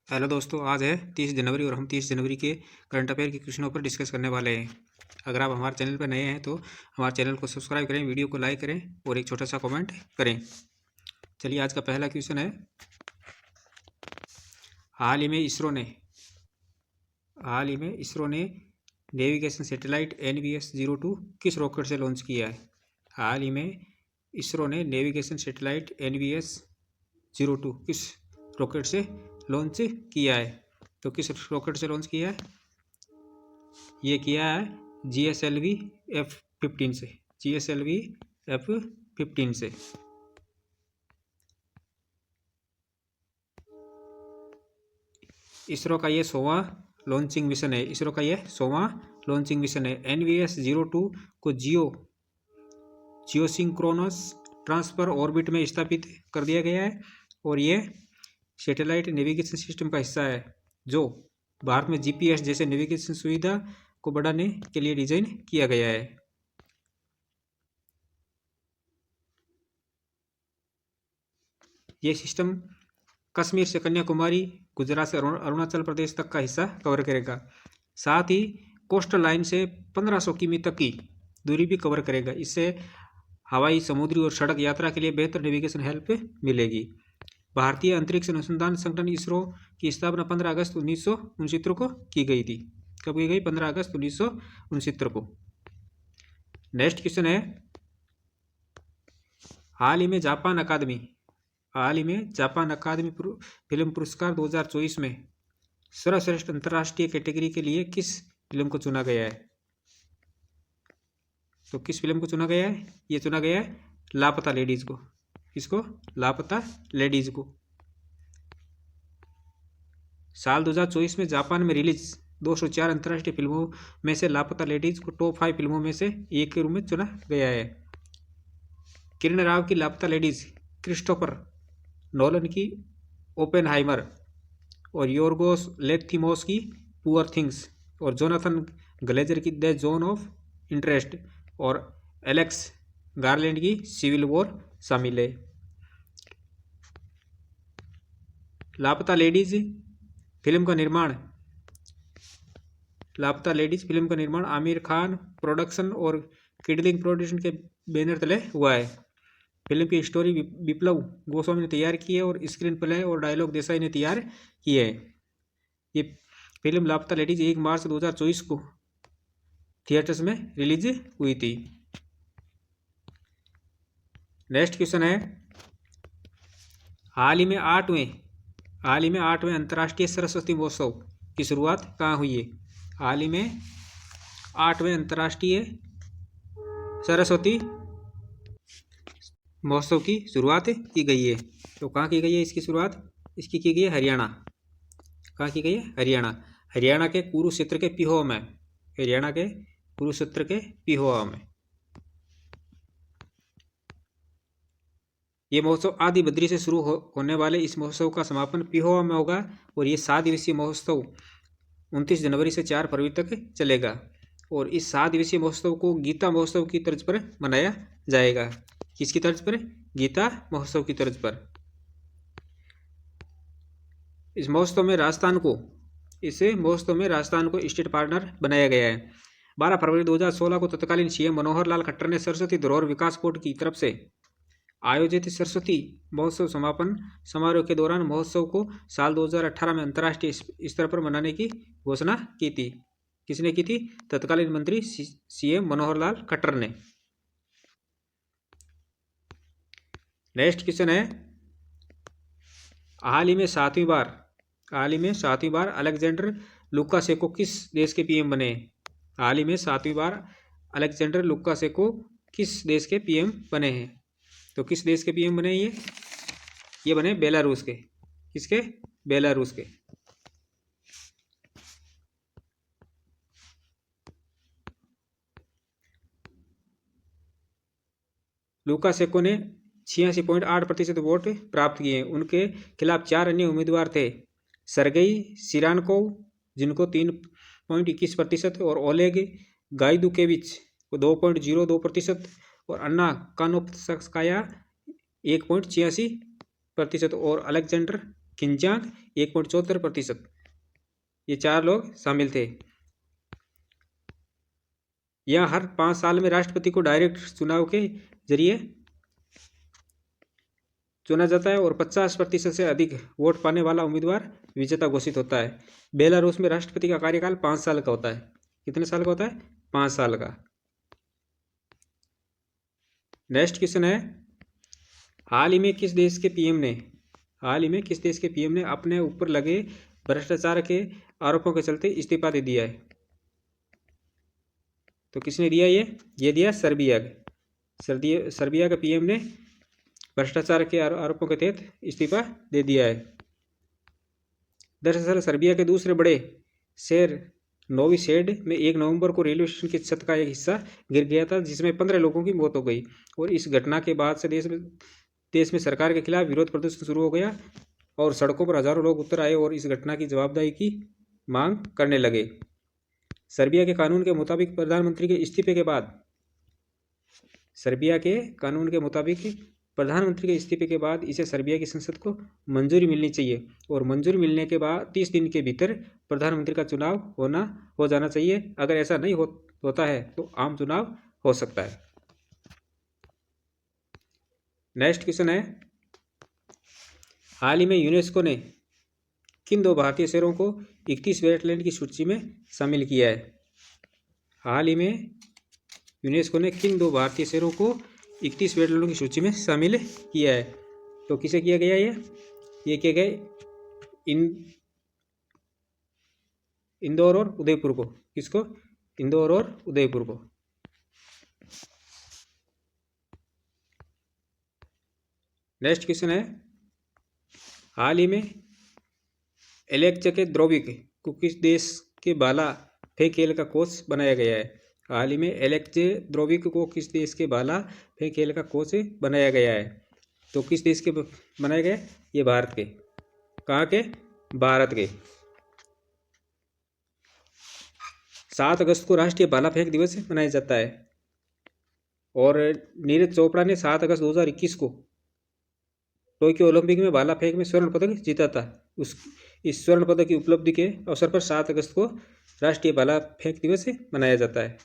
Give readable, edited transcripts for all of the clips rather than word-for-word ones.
Hello दोस्तों, आज है 30 जनवरी और हम 30 जनवरी के करंट अफेयर के क्वेश्चनों पर डिस्कस करने वाले हैं। अगर आप हमारे चैनल पर नए हैं तो हमारे चैनल को सब्सक्राइब करें, वीडियो को लाइक करें और एक छोटा सा कमेंट करें। चलिए, आज का पहला क्वेश्चन है, हाल ही में इसरो ने नेविगेशन सैटेलाइट NVS-02 किस रॉकेट से लॉन्च किया है। हाल ही में इसरो ने नेविगेशन सैटेलाइट NVS-02 किस रॉकेट से लॉन्च किया है। तो किस रॉकेट से लॉन्च किया है? ये किया है GSLV F-15 से। GSLV F-15 से। इसरो का ये 100वां लॉन्चिंग मिशन है। इसरो का ये 100वां लॉन्चिंग मिशन है। NVS-02 को जियोसिंक्रोनस ट्रांसफर ऑर्बिट में स्थापित कर दिया गया है और ये सैटेलाइट नेविगेशन सिस्टम का हिस्सा है जो भारत में GPS जैसे नेविगेशन सुविधा को बढ़ाने के लिए डिजाइन किया गया है। ये सिस्टम कश्मीर से कन्याकुमारी, गुजरात से अरुणाचल प्रदेश तक का हिस्सा कवर करेगा। साथ ही कोस्टल लाइन से 1500 किमी तक की दूरी भी कवर करेगा। इससे हवाई, समुद्री और सड़क यात्रा के लिए बेहतर नेविगेशन हेल्प मिलेगी। भारतीय अंतरिक्ष अनुसंधान संगठन इसरो की स्थापना 15 अगस्त 1969 को की गई थी। कब की गई? 15 अगस्त 1969 को। नेक्स्ट क्वेश्चन है, हाल ही में जापान अकादमी फिल्म पुरस्कार 2024 में सर्वश्रेष्ठ अंतर्राष्ट्रीय कैटेगरी के लिए किस फिल्म को चुना गया है। तो किस फिल्म को चुना गया है? ये चुना गया है लापता लेडीज को। किसको? लापता लेडीज को। साल 2024 में जापान में रिलीज 204 अंतर्राष्ट्रीय फिल्मों में से लापता लेडीज को टॉप 5 फिल्मों में से एक के रूप में चुना गया है। किरण राव की लापता लेडीज, क्रिस्टोफर नोलन की ओपेनहाइमर और योर्गोस लैंथिमोस की पुअर थिंग्स और जोनाथन ग्लेजर की द जोन ऑफ इंटरेस्ट और एलेक्स गारलैंड की सिविल वॉर शामिल है। लापता लेडीज फिल्म का निर्माण आमिर खान प्रोडक्शन और किडलिंग प्रोडक्शन के बैनर तले हुआ है। फिल्म की स्टोरी विप्लव गोस्वामी ने तैयार की है और स्क्रीन प्ले और डायलॉग देसाई ने तैयार किए हैं। ये फिल्म लापता लेडीज 1 मार्च 2024 को थिएटर्स में रिलीज हुई थी। नेक्स्ट क्वेश्चन है, हाल ही में 8वें अंतर्राष्ट्रीय सरस्वती महोत्सव की शुरुआत कहाँ हुई है? हाल ही में 8वें अंतर्राष्ट्रीय सरस्वती महोत्सव की शुरुआत की गई है। तो कहाँ की गई है इसकी शुरुआत? इसकी की गई है हरियाणा। कहाँ की गई है? हरियाणा के कुरुक्षेत्र के पिहोवा में। ये महोत्सव आदि बद्री से शुरू होने वाले इस महोत्सव का समापन पिहोवा में होगा और ये 7 दिवसीय महोत्सव 29 जनवरी से 4 फरवरी तक चलेगा और इस 7 दिवसीय महोत्सव को गीता महोत्सव की तर्ज पर मनाया जाएगा। किसकी तर्ज पर? गीता महोत्सव की तर्ज पर। इस महोत्सव में राजस्थान को स्टेट पार्टनर बनाया गया है। 12 फरवरी 2016 को तत्कालीन CM मनोहर लाल खट्टर ने सरस्वती धरोहर विकास बोर्ड की तरफ से आयोजित सरस्वती महोत्सव समापन समारोह के दौरान महोत्सव को साल 2018 में अंतर्राष्ट्रीय स्तर पर मनाने की घोषणा की थी। किसने की थी? तत्कालीन मंत्री CM मनोहर लाल खट्टर ने। नेक्स्ट क्वेश्चन है, हाल ही में सातवीं बार अलेक्जेंडर लुकाशेंको किस देश के PM बने? हाल ही में 7वीं बार अलेक्जेंडर लुकाशेंको किस देश के PM बने हैं? तो किस देश के PM बने ये बने बेलारूस के। किसके? बेलारूस के। लुकाशेंको ने 86.8% वोट प्राप्त किए। उनके खिलाफ 4 अन्य उम्मीदवार थे, सरगेई सिरानकोव जिनको 3.21% और ओलेग गाइदुकेविच को 2.02% और अन्ना कानोप्त्स्काया 1.86% और अलेक्जेंडर किंजांग 1.74%। ये 4 लोग शामिल थे। यहाँ हर 5 साल में राष्ट्रपति को डायरेक्ट चुनाव के जरिए चुना जाता है और 50% से अधिक वोट पाने वाला उम्मीदवार विजेता घोषित होता है। बेलारूस में राष्ट्रपति का कार्यकाल 5 साल का होता है। कितने साल का होता है? 5 साल का। नेक्स्ट क्वेश्चन है, हाल ही में किस देश के पीएम ने अपने ऊपर लगे भ्रष्टाचार के आरोपों के चलते इस्तीफा दे दिया है? तो किसने दिया? ये दिया सर्बिया का पीएम ने भ्रष्टाचार के आरोपों के तहत इस्तीफा दे दिया है। दरअसल सर्बिया के दूसरे बड़े शहर नोवी सैड में 1 नवंबर को रेलवे स्टेशन की छत का एक हिस्सा गिर गया था, जिसमें 15 लोगों की मौत हो गई। और इस घटना के बाद से देश में सरकार के खिलाफ विरोध प्रदर्शन शुरू हो गया और सड़कों पर हजारों लोग उतर आए और इस घटना की जवाबदेही की मांग करने लगे। सर्बिया के कानून के मुताबिक प्रधानमंत्री के इस्तीफे के बाद इसे सर्बिया की संसद को मंजूरी मिलनी चाहिए और मंजूरी मिलने के बाद 30 दिन के भीतर प्रधानमंत्री का चुनाव हो जाना चाहिए। अगर ऐसा नहीं होता है तो आम चुनाव हो सकता है। नेक्स्ट क्वेश्चन है, हाल ही में यूनेस्को ने किन 2 भारतीय शहरों को 31 वेटलैंड की सूची में शामिल किया है? हाल ही में यूनेस्को ने किन 2 भारतीय शहरों को 31 वेटलैंडों की सूची में शामिल किया है? तो किसे किया गया? ये किया गया इंदौर और उदयपुर को। किसको? इंदौर और उदयपुर को। नेक्स्ट क्वेश्चन है, हाल ही में एलेक्जेंद्रोविक को किस देश के भाला फेंक खेल का कोच बनाया गया है? हाल ही में एलेक्जेंद्रोविक को किस देश के भाला फेंक खेल का कोच बनाया गया है? तो किस देश के बनाया गया? ये भारत के। कहाँ के? भारत के। 7 अगस्त को राष्ट्रीय भाला फेंक दिवस मनाया जाता है और नीरज चोपड़ा ने 7 अगस्त 2021 को टोक्यो ओलंपिक में भाला फेंक में स्वर्ण पदक जीता था। इस स्वर्ण पदक की उपलब्धि के अवसर पर 7 अगस्त को राष्ट्रीय भाला फेंक दिवस मनाया जाता है।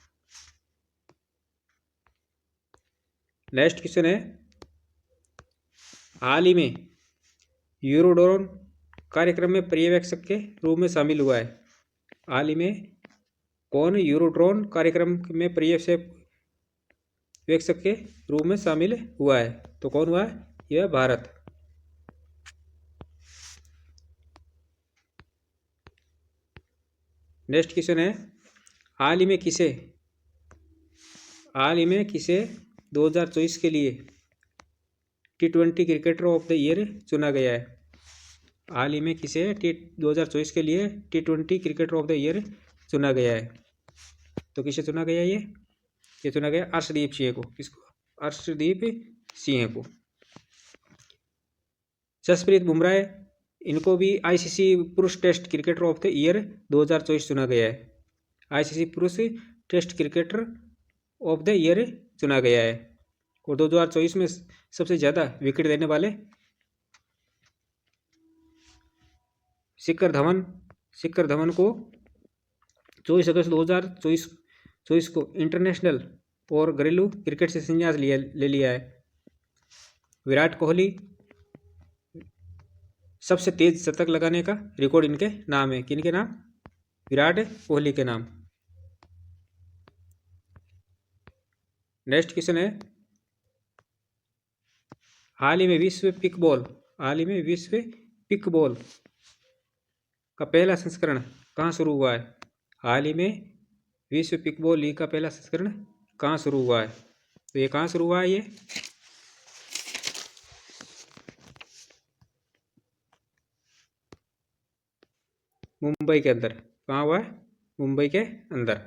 नेक्स्ट क्वेश्चन है, हाल ही में यूरोड्रोन कार्यक्रम में पर्यवेक्षक के रूप में शामिल हुआ है? हाल ही में कौन यूरोड्रोन कार्यक्रम में पर्यवेक्षक के रूप में शामिल हुआ है? तो कौन हुआ है? यह भारत। नेक्स्ट क्वेश्चन है, हाल ही में किसे 2024 के लिए T20 cricketer of the year चुना गया है? हाल ही में किसे 2024 के लिए T20 cricketer of the year चुना गया है? तो किसे चुना गया? ये चुना गया अर्शदीप सिंह को। किसको? अर्शदीप सिंह को। जसप्रीत बुमराह, इनको भी आईसीसी पुरुष test cricketer of the year 2024 चुना गया है। आईसीसी पुरुष test cricketer of the year चुना गया है। और 2024 में सबसे ज़्यादा विकेट देने वाले शिखर धवन को 24 अगस्त 2024 को इंटरनेशनल और घरेलू क्रिकेट से संन्यास ले लिया है। विराट कोहली सबसे तेज शतक लगाने का रिकॉर्ड इनके नाम है। किनके नाम? विराट कोहली के नाम। नेक्स्ट क्वेश्चन है, हाल ही में विश्व पिकबॉल का पहला संस्करण कहाँ शुरू हुआ है? हाल ही में विश्व पिकबॉल लीग का पहला संस्करण कहाँ शुरू हुआ है? तो ये कहाँ शुरू हुआ है? ये मुंबई के अंदर। कहाँ हुआ है? मुंबई के अंदर।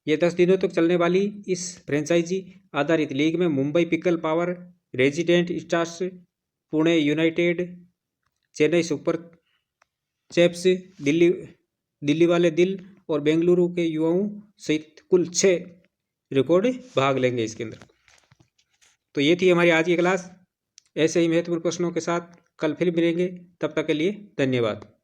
ये 10 दिनों तक चलने वाली इस फ्रेंचाइजी आधारित लीग में Mumbai pickle power, resident stars, Pune United, Chennai super chaps, Delhi वाले दिल और बेंगलुरु के युवाओं सहित कुल 6 रिकॉर्ड भाग लेंगे इसके अंदर। तो ये थी हमारी आज की क्लास। ऐसे ही महत्वपूर्ण प्रश्नों के साथ कल फिर मिलेंगे। तब तक के लिए धन्यवाद।